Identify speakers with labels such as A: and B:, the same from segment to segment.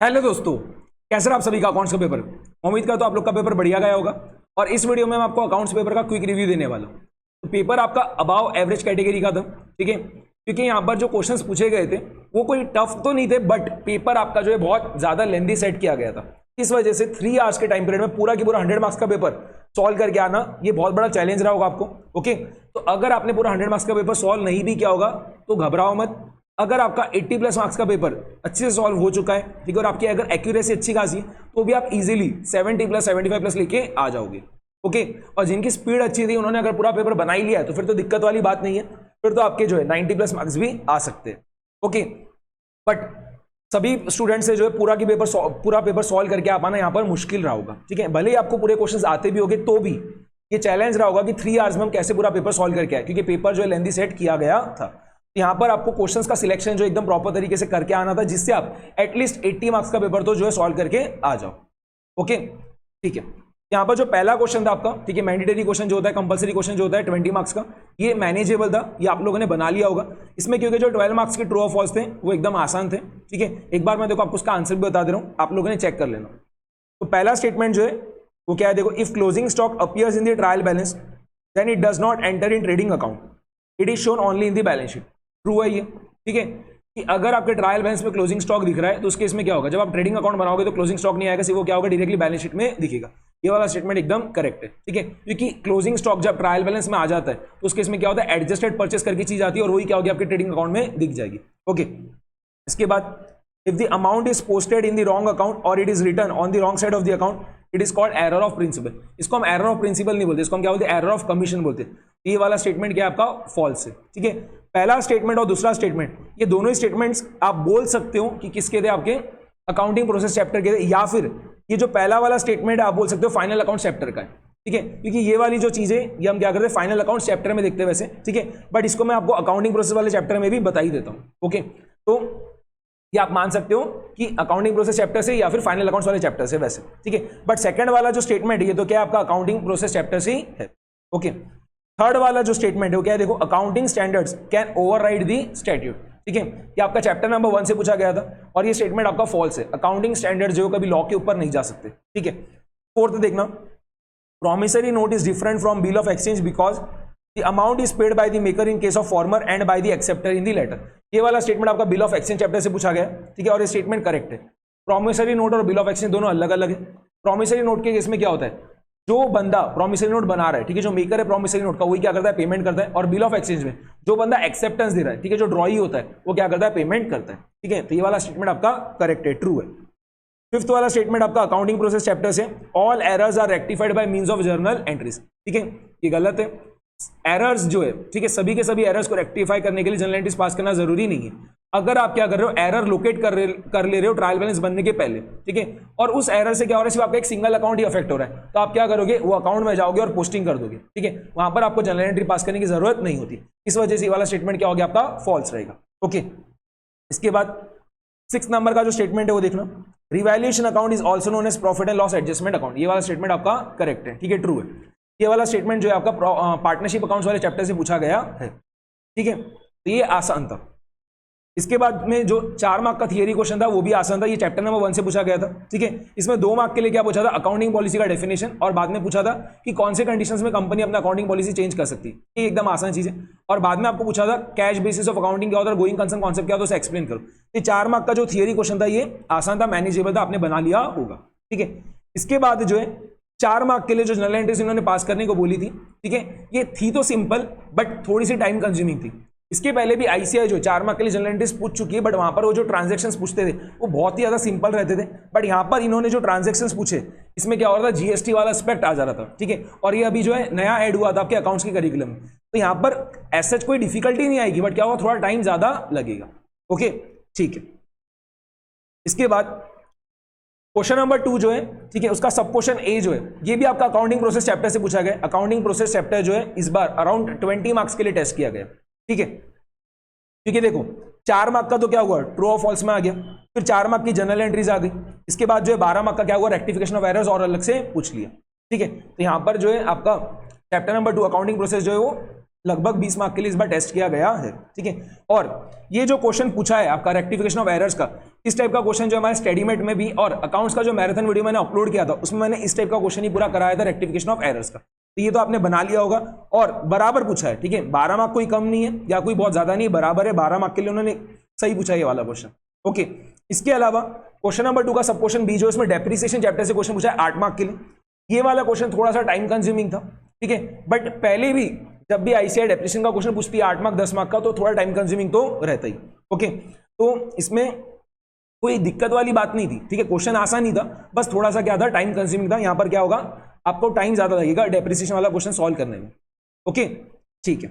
A: Hello दोस्तों, कैसे रहा आप सभी का अकाउंट्स का पेपर। उम्मीद करता हूं आप लोग का पेपर बढ़िया गया होगा। और इस वीडियो में मैं आपको अकाउंट्स पेपर का क्विक रिव्यू देने वाला हूं। तो पेपर आपका अबाव एवरेज कैटेगरी का था, ठीक है। क्योंकि यहाँ पर जो क्वेश्चंस पूछे गए थे वो कोई टफ तो नहीं थे, बट पेपर आपका जो है बहुत ज्यादा लेंथी सेट किया गया था। इस वजह से 3 आवर्स के टाइम पीरियड में पूरा की पूरा 100 मार्क्स का पेपर सॉल्व करके आना ये बहुत बड़ा चैलेंज रहा होगा आपको। ओके, तो अगर आपने पूरा 100 मार्क्स का पेपर सॉल्व नहीं भी किया होगा तो घबराओ मत। अगर आपका 80 प्लस मार्क्स का पेपर अच्छे से सॉल्व हो चुका है, ठीक है, और आपकी अगर एक्यूरेसी अच्छी खासी है तो भी आप इजीली 70 प्लस 75 प्लस लेके आ जाओगे। ओके, और जिनकी स्पीड अच्छी थी उन्होंने अगर पूरा पेपर बना ही लिया है तो फिर तो दिक्कत वाली बात नहीं है, फिर तो आपके जो है 90 प्लस मार्क्स भी आ सकते हैं। ओके, बट सभी स्टूडेंट से जो है पूरा पेपर सॉल्व करके आ पाना यहाँ पर मुश्किल रहा होगा, ठीक है। भले ही आपको पूरे क्वेश्चंस आते भी होंगे तो भी ये चैलेंज रहा होगा कि 3 आवर्स में हम कैसे पूरा पेपर सॉल्व करके आए, क्योंकि पेपर जो है लेंथी सेट किया गया था। यहाँ पर आपको क्वेश्चंस का सिलेक्शन जो एकदम प्रॉपर तरीके से करके आना था, जिससे आप एटलीस्ट 80 मार्क्स का पेपर तो जो है सॉल्व करके आ जाओ। ओके, ठीक है। यहाँ पर जो पहला क्वेश्चन था आपका, ठीक है, मैंडेटरी क्वेश्चन जो होता है, कंपलसरी क्वेश्चन जो होता है 20 मार्क्स का, ये मैनेजेबल था, ये आप लोगों ने बना लिया होगा। इसमें क्योंकि जो 12 मार्क्स के ट्रू और फॉल्स थे वो एकदम आसान थे, ठीक है। एक बार मैं देखो आपको उसका आंसर भी बता दे रहा हूँ, आप लोगों ने चेक कर लेना। तो पहला स्टेटमेंट जो है वो क्या है, देखो, if closing stock appears in the trial balance then it does not enter in trading account, it is shown only in the balance sheet. True है ये, ठीक है, कि अगर आपके ट्रायल बैलेंस में क्लोजिंग स्टॉक दिख रहा है तो उस केस में क्या होगा, जब आप ट्रेडिंग अकाउंट बनाओगे तो क्लोजिंग स्टॉक नहीं आएगा, सिर्फ वो क्या होगा, डायरेक्टली बैलेंस शीट में दिखेगा। ये वाला स्टेटमेंट एकदम करेक्ट है, ठीक है, क्योंकि क्लोजिंग स्टॉक जब ट्रायल बैलेंस में आ जाता है तो उस केस में क्या होता है, एडजस्टेड परचेस करके चीज आती है और वही क्या होगी, आपके ट्रेडिंग अकाउंट में दिख जाएगी। ओके, इसके बाद if the amount is posted in the wrong account और it is return on the wrong side of the account, it is called error of principle. इसको हम एरर ऑफ प्रिंसिपल नहीं बोलते, इसको हम क्या बोलते हैं, एरर ऑफ कमीशन बोलते हैं। ये वाला स्टेटमेंट क्या है आपका, फॉल्स है, ठीक है। पहला स्टेटमेंट और दूसरा स्टेटमेंट, ये दोनों ही स्टेटमेंट्स आप बोल सकते हो कि किसके थे, आपके अकाउंटिंग प्रोसेस चैप्टर के थे, या फिर ये जो पहला वाला स्टेटमेंट है आप बोल सकते हो फाइनल अकाउंट चैप्टर का है, ठीक है। क्योंकि ये वाली जो चीजें ये हम क्या करते हैं, फाइनल अकाउंट चैप्टर में देखते हैं वैसे, ठीक है, बट इसको मैं आपको अकाउंटिंग प्रोसेस वाले चैप्टर में भी बता ही देता हूं। ओके, तो ये आप मान सकते हो कि अकाउंटिंग प्रोसेस चैप्टर से या फिर फाइनल अकाउंट्स वाले चैप्टर से वैसे, ठीक है। बट सेकंड वाला जो स्टेटमेंट है ये तो क्या है, आपका अकाउंटिंग प्रोसेस चैप्टर से ही है। ओके, थर्ड वाला जो स्टेटमेंट है वो क्या है, देखो, accounting standards can override the statute, ठीक है। ये आपका चैप्टर नंबर 1 से पूछा गया था और ये स्टेटमेंट आपका फॉल्स है। अकाउंटिंग स्टैंडर्ड जो कभी लॉ के ऊपर नहीं जा सकते, ठीक है। फोर्थ देखना, promissory note is different from bill of exchange because the amount is paid by the maker in case of former and by the acceptor in the latter. ये वाला स्टेटमेंट आपका बिल ऑफ एक्सचेंज चैप्टर से पूछा गया, ठीक है, और ये स्टेटमेंट करेक्ट है। प्रॉमिसरी नोट और बिल ऑफ एक्सचेंज दोनों अलग अलग है। प्रॉमिसरी नोट के केस में क्या होता है, जो बंदा प्रॉमिसरी नोट बना रहा है, ठीक है, जो मेकर है प्रॉमिसरी नोट का, वही क्या करता है, पेमेंट करता है। और बिल ऑफ एक्सचेंज में जो बंदा एक्सेप्टेंस दे रहा है, ठीक है, जो ड्रॉई होता है, वो क्या करता है, पेमेंट करता है, ठीक है। तो ये वाला स्टेटमेंट आपका करेक्ट है, ट्रू है। फिफ्थ वाला स्टेटमेंट आपका अकाउंटिंग प्रोसेस चैप्टर से, all errors are rectified by means of journal entries, ठीक है, ये गलत है। एरर्स जो है, ठीक है, सभी के सभी एरर्स को रेक्टिफाई करने के लिए जर्नल एंट्रीज पास करना जरूरी नहीं है। अगर आप क्या कर रहे हो, एरर लोकेट कर ले रहे हो ट्रायल बैलेंस बनने के पहले, ठीक है, और उस एरर से क्या हो रहा है, सिर्फ आपका एक सिंगल अकाउंट ही अफेक्ट हो रहा है, तो आप क्या करोगे, वो अकाउंट में जाओगे और पोस्टिंग कर दोगे, ठीक है, वहां पर आपको जर्नल एंट्री पास करने की जरूरत नहीं होती। इस वजह से ये वाला स्टेटमेंट क्या हो गया, आपका फॉल्स रहेगा। ओके, इसके बाद 6 नंबर का जो स्टेटमेंट है वो देखना, revaluation account is also known as profit and loss adjustment account. ये वाला स्टेटमेंट आपका करेक्ट है, ठीक है, ट्रू है। ये वाला स्टेटमेंट जो है आपका पार्टनरशिप अकाउंट्स वाले चैप्टर से पूछा गया है, ठीक है, तो ये आसान था। इसके बाद में जो 4 मार्क का थियरी क्वेश्चन था वो भी आसान था, ये चैप्टर नंबर 1 से पूछा गया था, ठीक है। इसमें 2 मार्क के लिए क्या पूछा था, अकाउंटिंग पॉलिसी का डेफिनेशन, और बाद में पूछा था कि कौन से कंडीशंस में कंपनी अपना अकाउंटिंग पॉलिसी चेंज कर सकती है। ये एकदम आसान चीज है। और बाद में आपको पूछा था कैश बेसिस ऑफ अकाउंटिंग क्या होता है, गोइंग कंसर्न कॉन्सेप्ट क्या होता है, उसे एक्सप्लेन करो। ये 4 मार्क का जो थियरी क्वेश्चन था ये आसान था, मैनेजेबल था, आपने बना लिया होगा, ठीक है। इसके बाद जो है 4 मार्क के लिए जो जनरल एंट्रीज इन्होंने पास करने को बोली थी, ठीक है, ये थी तो सिंपल बट थोड़ी सी टाइम कंज्यूमिंग थी। इसके पहले भी आईसीआई जो 4 मार्क के लिए जनरल एंट्रीज पूछ चुकी है, बट वहां पर वो जो ट्रांजैक्शंस पूछते थे वो बहुत ही ज्यादा सिंपल रहते थे। बट यहां पर इन्होंने जो ट्रांजैक्शंस पूछे इसमें क्या हो रहा था, जीएसटी वाला एस्पेक्ट आ जा रहा था, ठीक है, और ये अभी जो है नया ऐड हुआ था आपके अकाउंट्स के करिकुलम में, तो यहां पर ऐसा कोई डिफिकल्टी नहीं आएगी, बट क्या होगा, थोड़ा टाइम ज्यादा लगेगा। ओके, ठीक है। इसके बाद क्वेश्चन नंबर 2 जो है, ठीक है, उसका सब क्वेश्चन ए जो है ये भी आपका अकाउंटिंग प्रोसेस चैप्टर से पूछा गया। अकाउंटिंग प्रोसेस चैप्टर जो है इस बार अराउंड 20 मार्क्स के लिए टेस्ट किया गया, ठीक है, क्योंकि देखो 4 मार्क का तो क्या हुआ, ट्रू और फॉल्स में आ गया, फिर 4 मार्क की जनरल एंट्रीज आ गई, इसके बाद जो है 12 मार्क का क्या हुआ, रेक्टिफिकेशन ऑफ एरर्स और अलग से पूछ लिया, ठीक है। तो यहां पर जो है आपका चैप्टर नंबर 2 अकाउंटिंग प्रोसेस जो है वो लगभग 20 मार्क के लिए इस बार टेस्ट किया गया है, ठीक है। और ये जो क्वेश्चन पूछा है आपका रेक्टिफिकेशन ऑफ एरर्स का, इस टाइप का क्वेश्चन जो हमारे स्टडीमेट में भी और अकाउंट्स का जो मैराथन वीडियो मैंने अपलोड किया था उसमें मैंने इस टाइप का क्वेश्चन ही पूरा कराया था रेक्टिफिकेशन ऑफ एरर्स का। तो ये तो आपने बना लिया होगा और बराबर पूछा है, ठीक है। 12 मार्क कोई कम नहीं है या कोई बहुत ज्यादा नहीं है, बराबर है। 12 मार्क के लिए उन्होंने सही पूछा ये वाला क्वेश्चन, ओके। इसके अलावा क्वेश्चन नंबर 2 का सब क्वेश्चन बी जो इसमें डेप्रिसिएशन चैप्टर से क्वेश्चन पूछा है 8 मार्क के लिए। ये वाला क्वेश्चन थोड़ा सा टाइम कंज्यूमिंग था, ठीक है। बट पहले भी जब भी आईसीआई डेप्रिसिएशन का क्वेश्चन पूछती है 8 मार्क 10 मार्क का, तो थोड़ा टाइम कंज्यूमिंग तो रहता ही, ओके। तो इसमें कोई दिक्कत वाली बात नहीं थी, ठीक है। क्वेश्चन आसान ही था, बस थोड़ा सा क्या था, टाइम कंज्यूमिंग था। यहां पर क्या होगा, आपको टाइम ज्यादा लगेगा डेप्रिसिएशन वाला क्वेश्चन सॉल्व करने में, ओके, ठीक है।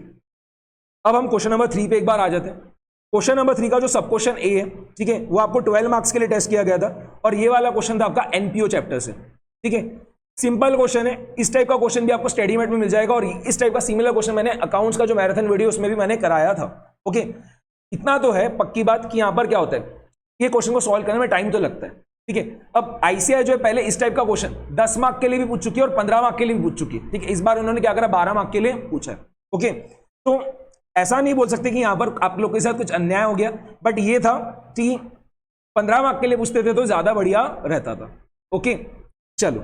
A: अब हम क्वेश्चन नंबर 3 पे एक बार आ जाते हैं। क्वेश्चन नंबर 3 का जो सब क्वेश्चन ए है, ठीक है, वो आपको 12 मार्क्स के लिए टेस्ट किया गया था और ये वाला क्वेश्चन था आपका एनपीओ चैप्टर से, ठीक है। सिंपल क्वेश्चन है, इस टाइप का क्वेश्चन भी आपको स्टडीमेट में मिल जाएगा और इस टाइप का सिमिलर क्वेश्चन मैंने अकाउंट्स का जो मैराथन वीडियो उसमें भी मैंने कराया था, ओके। इतना तो है पक्की बात कि यहां पर क्या होता है, ये क्वेश्चन को सॉल्व करने में टाइम तो लगता है, ठीक है। अब आईसीआई जो है पहले इस टाइप का क्वेश्चन 10 मार्क के लिए भी पूछ चुकी है और 15 मार्क के लिए भी पूछ चुकी है, ठीक है। इस बार उन्होंने क्या करा, 12 मार्क के लिए पूछा है, ओके। तो ऐसा नहीं बोल सकते कि यहां पर आप लोग के साथ कुछ अन्याय हो गया, बट ये था कि 15 मार्क के लिए पूछते थे तो ज्यादा बढ़िया रहता था, ओके। चलो,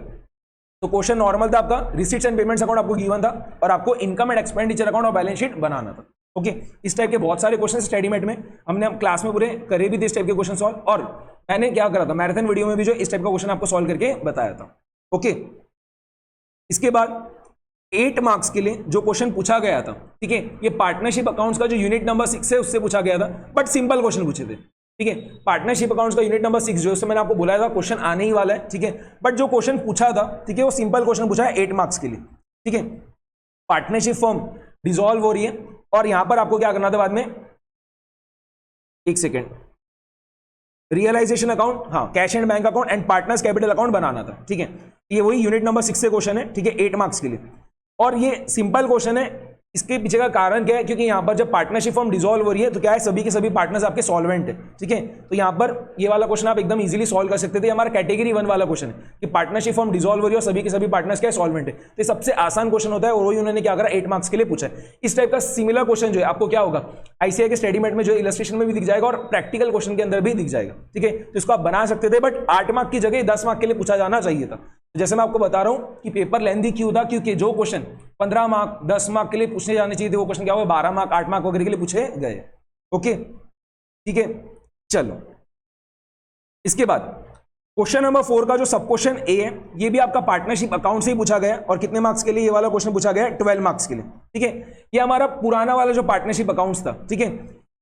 A: तो क्वेश्चन नॉर्मल था आपका, रिसीट्स एंड पेमेंट्स अकाउंट आपको गिवन था और आपको इनकम एंड एक्सपेंडिचर अकाउंट और बैलेंस शीट बनाना था, ओके। इस टाइप के बहुत सारे क्वेश्चन स्टडीमेट में हमने क्लास में पूरे करे भी थे इस टाइप के क्वेश्चन सॉल्व, और मैंने क्या करा था मैराथन वीडियो में भी जो इस टाइप का क्वेश्चन आपको सॉल्व करके बताया था, ओके। इसके बाद 8 मार्क्स के लिए जो क्वेश्चन पूछा गया था, ठीक है, ये पार्टनरशिप अकाउंट्स का जो यूनिट नंबर 6 है उससे पूछा गया था, बट सिंपल क्वेश्चन पूछे थे, ठीक है। पार्टनरशिप अकाउंट्स का यूनिट नंबर 6 जो उससे मैंने आपको बुलाया था क्वेश्चन आने ही वाला है, ठीक है। बट जो क्वेश्चन पूछा था, ठीक है, वो सिंपल क्वेश्चन पूछा है 8 मार्क्स के लिए, ठीक है। पार्टनरशिप फर्म डिसॉल्व हो रही है और यहां पर आपको क्या करना था बाद में, एक सेकेंड, रियलाइजेशन अकाउंट, हाँ, cash and bank account and partners capital account बनाना था, ठीक है। ये वही यूनिट नंबर 6 से क्वेश्चन है, ठीक है, 8 मार्क्स के लिए। और ये सिंपल क्वेश्चन है, इसके पीछे का कारण क्या है, क्योंकि यहां पर जब पार्टनरशिप फॉर्म डिसॉल्व हो रही है तो क्या है, सभी के सभी पार्टनर्स आपके सॉल्वेंट है, ठीक है। तो यहां पर ये वाला क्वेश्चन आप एकदम इजीली सॉल्व कर सकते थे। हमारा कैटेगरी 1 वाला क्वेश्चन है कि पार्टनरशिप फॉर्म डिसॉल्व हो रही है और सभी के सभी पार्टनर्स क्या है, सॉल्वेंट है। तो ये सबसे आसान क्वेश्चन होता है और वही उन्होंने क्या करा, 8 मार्क्स के लिए पूछा है। इस टाइप का सिमिलर क्वेश्चन जो है आपको क्या होगा, आईसीआई के स्टडीमेट में जो इलस्ट्रेशन में भी दिख जाएगा और प्रैक्टिकल क्वेश्चन के अंदर भी दिख जाएगा, ठीक है। तो इसको आप बना सकते थे, बट 8 मार्क की जगह 10 मार्क के लिए पूछा जाना चाहिए था। जैसे मैं आपको बता रहा हूं कि पेपर लेंथी क्यों था, क्योंकि जो क्वेश्चन 15 मार्क 10 मार्क के लिए पूछने जाने चाहिए थे वो क्वेश्चन क्या हुआ, 12 मार्क 8 मार्क वगैरह के लिए पूछे गए, ओके, ठीक है। चलो, इसके बाद क्वेश्चन नंबर 4 का जो सब क्वेश्चन ए है, ये भी आपका पार्टनरशिप अकाउंट से ही पूछा गया और कितने मार्क्स के लिए, ये वाला क्वेश्चन पूछा गया 12 मार्क्स के लिए, ठीक है। ये हमारा पुराना वाला जो पार्टनरशिप अकाउंट्स था, ठीक है,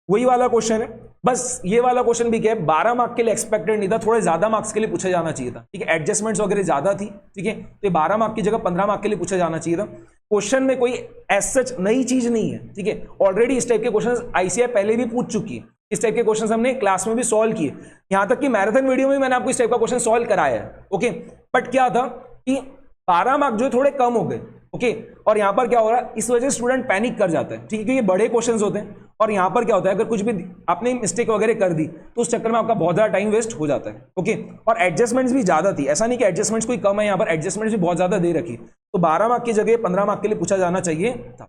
A: वही वाला क्वेश्चन है। बस ये वाला क्वेश्चन भी क्या है, 12 मार्क के लिए एक्सपेक्टेड नहीं था, थोड़े ज्यादा मार्क्स के लिए पूछा जाना चाहिए था, ठीक है। एडजस्टमेंट्स वगैरह ज्यादा थी, ठीक है। तो ये 12 मार्क की जगह 15 मार्क के लिए पूछा जाना चाहिए था। क्वेश्चन में कोई एज सच नई चीज नहीं है, ठीक है। ऑलरेडी इस टाइप के क्वेश्चन आईसीआई पहले भी पूछ चुकी है, इस टाइप के क्वेश्चन हमने क्लास में भी सॉल्व किए, यहां तक कि मैराथन वीडियो में मैंने आपको इस टाइप का क्वेश्चन सॉल्व कराया है, ओके। बट क्या था कि 12 मार्क जो थोड़े कम हो गए, ओके। और यहां पर क्या हो रहा है, इस वजह से स्टूडेंट पैनिक कर जाता है, ठीक है, क्योंकि बड़े क्वेश्चंस होते हैं और यहां पर क्या होता है, अगर कुछ भी आपने मिस्टेक वगैरह कर दी तो उस चक्कर में आपका बहुत ज्यादा टाइम वेस्ट हो जाता है, ओके। और एडजस्टमेंट्स भी ज्यादा थी, ऐसा नहीं कि एडजस्टमेंट्स कोई कम है, यहां पर एडजस्टमेंट्स भी बहुत ज्यादा दे रखी, तो 12 मार्क की जगह 15 मार्क के लिए पूछा जाना चाहिए था,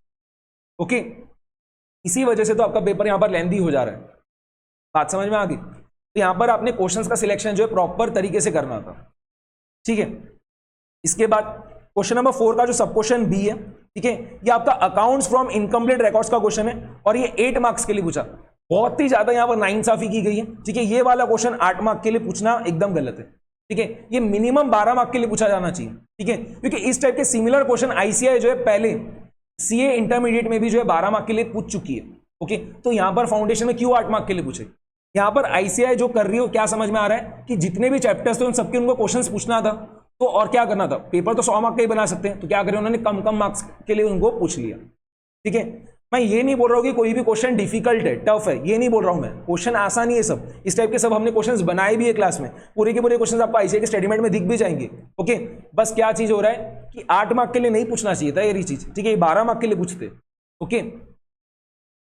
A: ओके। इसी वजह से तो आपका पेपर यहां पर लेंथी हो जा रहा है, बात समझ में आ गई। तो यहां पर आपने क्वेश्चंस का सिलेक्शन जो है प्रॉपर तरीके से करना था, ठीक है। इसके बाद क्वेश्चन नंबर 4 का जो सब क्वेश्चन बी है, ठीक है, ये आपका अकाउंट्स फ्रॉम इनकम्प्लीट रिकॉर्ड्स का क्वेश्चन है और ये 8 मार्क्स के लिए पूछा, बहुत ही ज्यादा यहां पर नाइंसाफी की गई है, ठीक है। ये वाला क्वेश्चन 8 मार्क के लिए पूछना एकदम गलत है, ठीक है। ये मिनिमम 12 मार्क के लिए पूछा जाना चाहिए, ठीक है, क्योंकि इस टाइप के सिमिलर क्वेश्चन आईसीआई जो है पहले सीए इंटरमीडिएट में भी जो है 12 मार्क के लिए पूछ चुकी है, ओके। तो यहां पर फाउंडेशन में क्यों 8 मार्क के लिए पूछे, यहां पर आईसीआई जो कर रही हो, क्या समझ में आ रहा है कि जितने भी चैप्टर्स थे उन सबके उनको क्वेश्चंस पूछना था, तो और क्या करना था, पेपर तो 100 मार्क का ही बना सकते हैं, तो क्या करें उन्होंने कम कम मार्क्स के लिए उनको पूछ लिया, ठीक है। मैं ये नहीं बोल रहा हूं कि कोई भी क्वेश्चन डिफिकल्ट है, टफ है, ये नहीं बोल रहा हूं मैं, क्वेश्चन आसान ही है सब, इस टाइप के सब हमने क्वेश्चंस बनाए भी है क्लास में, पूरे के पूरे क्वेश्चंस आपको आईसीआई के स्टडीमेट में दिख भी जाएंगे, ओके। बस क्या चीज हो रहा है कि 8 मार्क के लिए नहीं पूछना चाहिए था ये चीज, ठीक है, 12 मार्क के लिए पूछते, ओके,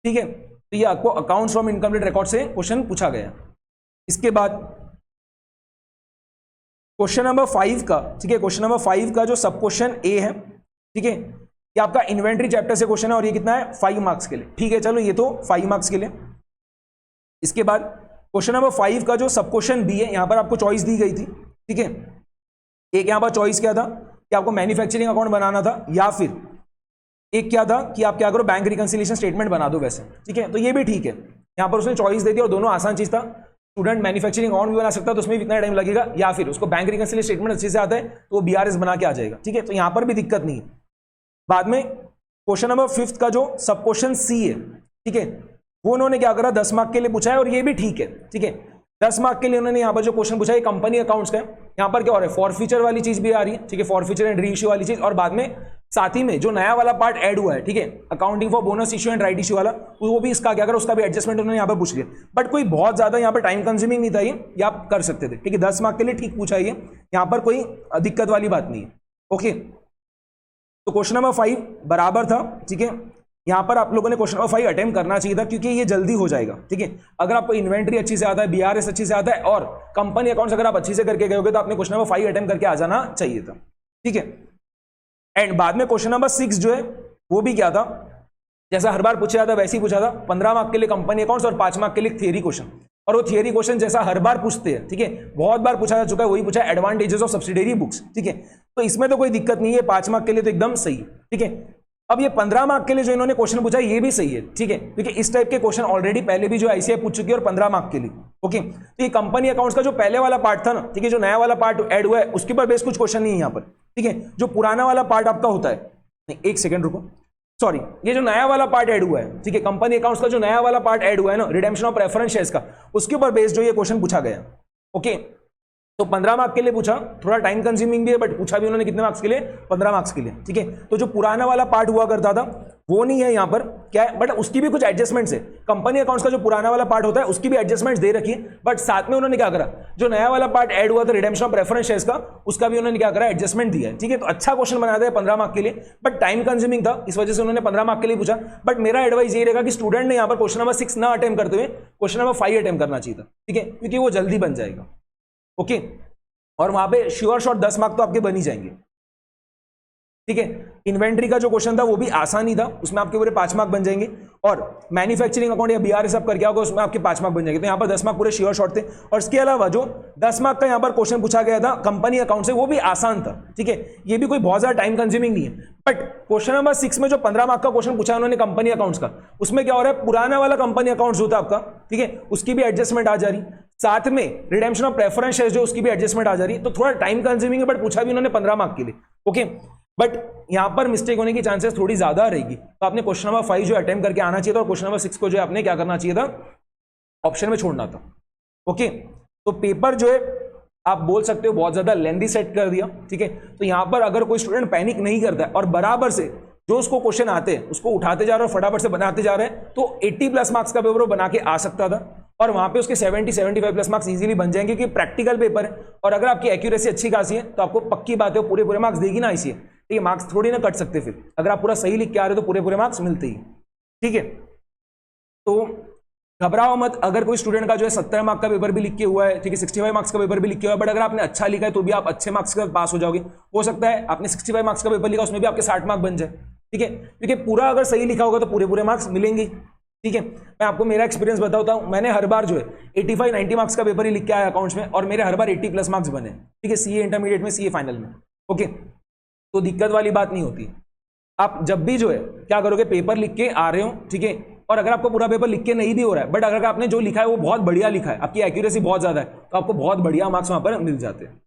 A: ठीक है। तो ये आपको अकाउंट्स फ्रॉम इनकम्प्लीट रिकॉर्ड से क्वेश्चन पूछा गया। इसके बाद क्वेश्चन नंबर 5 का, ठीक है, क्वेश्चन नंबर 5 का जो सब क्वेश्चन ए है, ठीक है, ये कि आपका इन्वेंट्री चैप्टर से क्वेश्चन है और ये कितना है 5 मार्क्स के लिए। ठीक है, चलो ये तो 5 मार्क्स के लिए। इसके बाद क्वेश्चन नंबर 5 का जो सब क्वेश्चन बी है, यहां पर आपको चॉइस दी गई थी। ठीक है, एक यहां पर चॉइस क्या था कि आपको मैन्युफैक्चरिंग अकाउंट बनाना था, या फिर एक क्या था कि आप क्या करो बैंक रिकंसिलिएशन स्टेटमेंट बना दो वैसे। ठीक है, तो ये भी ठीक है, यहां पर उसने चॉइस दे दी और दोनों आसान चीज था। स्टूडेंट मैन्युफैक्चरिंग अकाउंट भी बना सकता है तो उसमें भी कितना टाइम लगेगा, या फिर उसको बैंक रिकंसिलिएशन स्टेटमेंट अच्छे से आता है तो वो बीआरएस बना के आ जाएगा। ठीक है, तो यहां पर भी दिक्कत नहीं है। बाद में क्वेश्चन नंबर 5 का जो सब क्वेश्चन सी है, ठीक है, वो उन्होंने क्या करा 10 मार्क के लिए पूछा है और ये भी ठीक है। ठीक है, 10 मार्क के लिए उन्होंने यहां पर जो क्वेश्चन पूछा है कंपनी अकाउंट्स का है। यहां पर क्या हो रहा है, फॉर फ्यूचर वाली चीज भी आ रही है। ठीक है, for future and re issue वाली चीज, और बाद में साथ ही में जो नया वाला पार्ट ऐड हुआ है, ठीक है, accounting for bonus issue and right issue वाला, वो भी इसका क्या करा, उसका भी एडजस्टमेंट उन्होंने यहां पर पूछ लिया। बट कोई बहुत ज्यादा यहां पर टाइम कंज्यूमिंग नहीं था ये आप कर सकते थे। ठीक है, 10 मार्क के लिए ठीक पूछा है ये, यहां पर कोई दिक्कत वाली बात नहीं है। ओके, तो क्वेश्चन नंबर 5 बराबर था। ठीक है, यहां पर आप लोगों ने क्वेश्चन नंबर 5 अटेम्प्ट करना चाहिए था क्योंकि ये जल्दी हो जाएगा। ठीक है, अगर आपको इन्वेंट्री अच्छी से आता है, बीआरएस अच्छी से आता है और कंपनी अकाउंट्स अगर आप अच्छी से करके गए तो आपने क्वेश्चन नंबर 5 अटेम्प्ट करके आ जाना चाहिए था। ठीक है, एंड बाद में क्वेश्चन नंबर 6 जो है वो भी क्या था, जैसा हर बार पूछा जाता वैसे ही पूछा था। 15 मार्क के लिए कंपनी अकाउंट्स और 5 मार्क के लिए थियरी क्वेश्चन, और वो थियरी क्वेश्चन जैसा हर बार पूछते हैं। ठीक है, बहुत बार पूछा जा चुका है, वही पूछा है एडवांटेजेस ऑफ सब्सिडियरी बुक्स। ठीक है, तो इसमें तो कोई दिक्कत नहीं है, 5 मार्क के लिए तो एकदम सही। ठीक है, अब ये 15 मार्क के लिए जो इन्होंने क्वेश्चन पूछा है ये भी सही है। ठीक है, क्योंकि इस टाइप के क्वेश्चन ऑलरेडी पहले भी जो आईसीआई पूछ चुकी है और 15 मार्क के लिए। ओके, तो ये कंपनी अकाउंट्स का जो पहले वाला पार्ट था ना, ठीक है, जो नया वाला पार्ट ऐड हुआ है उसके ऊपर बेस कुछ क्वेश्चन नहीं है यहाँ पर। ठीक है, जो पुराना वाला पार्ट आपका होता है, नहीं एक सेकंड रुको, सॉरी, ये जो नया वाला पार्ट ऐड हुआ है, ठीक है, कंपनी अकाउंट्स का जो नया वाला पार्ट ऐड हुआ है ना, रिडेम्पशन ऑफ प्रेफरेंस शेयर्स का, उसके ऊपर बेस जो ये क्वेश्चन पूछा गया। ओके, तो 15 मार्क के लिए पूछा, थोड़ा टाइम कंज्यूमिंग भी है बट पूछा भी उन्होंने कितने मार्क्स के लिए, 15 मार्क्स के लिए। ठीक है, तो जो पुराना वाला पार्ट हुआ करता था वो नहीं है यहाँ पर, क्या है, बट उसकी भी कुछ एडजस्टमेंट्स है। कंपनी अकाउंट्स का जो पुराना वाला पार्ट होता है उसकी भी एडजस्टमेंट्स दे रखी है, बट साथ में उन्होंने क्या करा, जो नया वाला पार्ट ऐड हुआ था रिडेम्पशन ऑफ प्रेफरेंस शेयर्स का, उसका भी उन्होंने क्या करा, एडजस्टमेंट दिया है। ठीक है, तो अच्छा क्वेश्चन बना दिया 15 मार्क के लिए, बट टाइम कंज्यूमिंग था, इस वजह से उन्होंने 15 मार्क के लिए पूछा। बट मेरा एडवाइस ये रहेगा कि स्टूडेंट ने यहाँ पर क्वेश्चन नंबर 6 ना अटेम्प्ट करते हुए क्वेश्चन नंबर 5 अटेम्प्ट करना चाहिए था। ठीक है, क्योंकि वो जल्दी बन जाएगा। ओके, और वहां पे श्योर शॉट 10 मार्क तो आपके बन ही जाएंगे। ठीक है, इन्वेंट्री का जो क्वेश्चन था वो भी आसान ही था, उसमें आपके पूरे 5 मार्क बन जाएंगे, और मैन्युफैक्चरिंग अकाउंट या बीआरएस आप करके आओगे उसमें आपके 5 मार्क बन जाएंगे। तो यहाँ पर 10 मार्क पूरे श्योर शॉट थे। और इसके अलावा जो 10 मार्क का यहाँ पर क्वेश्चन पूछा गया था कंपनी अकाउंट से, वो भी आसान था। ठीक है, ये भी कोई बहुत ज्यादा टाइम कंज्यूमिंग नहीं है। बट क्वेश्चन नंबर 6 में जो 15 मार्क का क्वेश्चन पूछा उन्होंने कंपनी अकाउंट्स का, उसमें क्या हो रहा है, पुराना वाला कंपनी अकाउंट्स होता आपका, ठीक है, उसकी भी एडजस्टमेंट आ जा रही, साथ में रिडेम्पशन ऑफ प्रेफरेंस शेयर्स जो उसकी भी एडजस्टमेंट आ जा रही है। तो थोड़ा टाइम कंज्यूमिंग है, बट पूछा भी उन्होंने 15 मार्क के लिए। ओके, बट यहां पर मिस्टेक होने की चांसेस थोड़ी ज्यादा रहेगी, तो आपने क्वेश्चन नंबर 5 जो अटेम्प्ट करके आना चाहिए था, और क्वेश्चन नंबर 6 को जो आपने क्या करना चाहिए था, ऑप्शन में छोड़ना था। ओके, तो पेपर जो है आप बोल सकते हो बहुत ज्यादा लेंथी सेट कर दिया। ठीक है, तो यहां पर अगर कोई स्टूडेंट पैनिक नहीं करता है और बराबर से जो उसको क्वेश्चन आते हैं उसको उठाते जा रहे हैं और फटाफट से बनाते जा रहे हैं, तो 80+ मार्क्स का पेपर वो बना के आ सकता था, और वहां पे उसके 70-75+ मार्क्स इजीली बन जाएंगे, क्योंकि प्रैक्टिकल पेपर है। और अगर आपकी एक्यूरेसी अच्छी खासी है तो आपको पक्की बात है पूरे मार्क्स देगी ना आईसीए। ठीक है, मार्क्स थोड़ी ना कट सकते, फिर अगर आप पूरा सही लिख के आ रहे हो तो पूरे मार्क्स मिलते ही। ठीक है, तो घबराओ मत, अगर कोई स्टूडेंट का जो है 70 मार्क्स का पेपर भी लिख के हुआ है, ठीक है, 65 मार्क्स का पेपर भी लिख के हुआ है, बट अगर आपने अच्छा लिखा है तो भी आप अच्छे मार्क्स के साथ पास हो जाओगे। हो सकता है आपने 65 मार्क्स का पेपर लिखा उसमें भी आपके 60 मार्क्स बन जाए। ठीक है, क्योंकि पूरा अगर सही लिखा होगा तो पूरे मार्क्स मिलेंगे। ठीक है, मैं आपको मेरा एक्सपीरियंस बताता हूं, मैंने हर बार जो है 85-90 मार्क्स का पेपर ही लिख के आया अकाउंट्स में, और मेरे हर बार 80+ मार्क्स बने। ठीक है, सीए इंटरमीडिएट में, सीए फाइनल में। ओके, तो दिक्कत वाली बात नहीं होती। आप जब भी जो है क्या करोगे, पेपर लिख के आ रहे हो, ठीक है, और अगर आपको पूरा पेपर लिख के नहीं भी हो रहा है, बट अगर आपने जो लिखा है वो बहुत बढ़िया लिखा है, आपकी एक्यूरेसी बहुत ज्यादा है, तो आपको बहुत बढ़िया मार्क्स वहां पर मिल जाते हैं।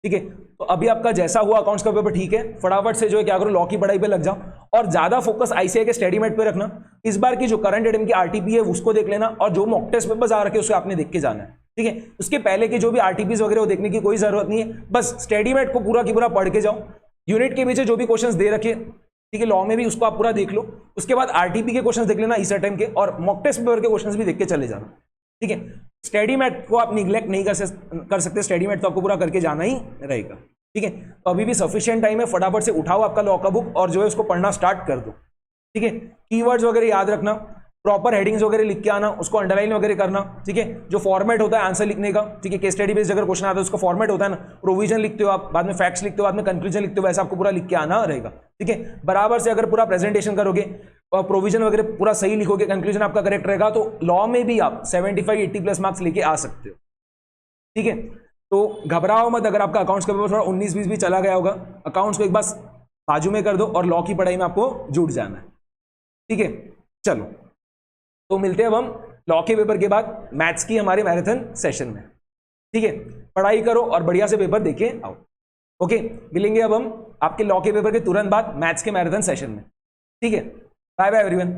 A: ठीक है, तो अभी आपका जैसा हुआ अकाउंट्स का पेपर, ठीक है, फटाफट से जो है क्या करो, लॉ की पढ़ाई पे लग जाओ, और ज्यादा फोकस आईसीआई के स्टडी मेट पे रखना। इस बार की जो करंट एडम की आरटीपी है उसको देख लेना, और जो मॉक टेस्ट पेपर्स आ रखे हैं उसको आपने देख के जाना है। ठीक है, उसके पहले की जो भी आरटीपीज वगैरह वो देखने की कोई जरूरत नहीं है, बस स्टडी मेट को पूरा की पूरा पढ़ के जाओ। यूनिट के पीछे जो भी क्वेश्चंस दे रखे, ठीक है, लॉ में भी उसको आप पूरा देख लो। उसके बाद आरटीपी के क्वेश्चंस देख लेना इस टाइम के, और मॉक टेस्ट पेपर के क्वेश्चंस भी देख के चले जाना। ठीक है, स्टडी मैट को आप निगलेक्ट नहीं कर सकते, स्टडी मैट तो आपको पूरा करके जाना ही रहेगा। ठीक है, तो अभी भी सफिशिएंट टाइम है, फटाफट से उठाओ आपका लॉ का बुक और जो है उसको पढ़ना स्टार्ट कर दो। ठीक है, कीवर्ड्स वगैरह याद रखना, प्रॉपर हेडिंग्स वगैरह लिख के आना, उसको अंडरलाइन वगैरह करना, ठीक है। जो फॉर्मेट होता है आंसर लिखने का, ठीक है, केस स्टडी बेस्ड अगर क्वेश्चन आता है उसका फॉर्मेट होता है ना, प्रोविजन लिखते हो आप, बाद में फैक्ट्स लिखते हो, बाद में कंक्लूजन लिखते हो, वैसा आपको पूरा लिख के आना रहेगा, ठीक है। बराबर से अगर पूरा प्रेजेंटेशन करोगे और प्रोविजन वगैरह पूरा सही लिखोगे, कंक्लूजन आपका करेक्ट रहेगा, तो लॉ में भी आप 75-80 प्लस मार्क्स लेके आ सकते हो, ठीक है। तो घबराओ मत अगर आपका अकाउंट्स का पेपर थोड़ा 19-20 भी चला गया होगा, अकाउंट्स को एक बार बाजू में कर दो और लॉ की पढ़ाई में आपको जुट जाना है, ठीक है। चलो तो मिलते हैं अब हम लॉ के पेपर के बाद मैथ्स की हमारे मैराथन सेशन में, ठीक है। पढ़ाई करो और बढ़िया से पेपर देके आओ, ओके। मिलेंगे अब हम आपके लॉ के पेपर के तुरंत बाद मैथ्स के मैराथन सेशन में, ठीक है। Bye bye everyone.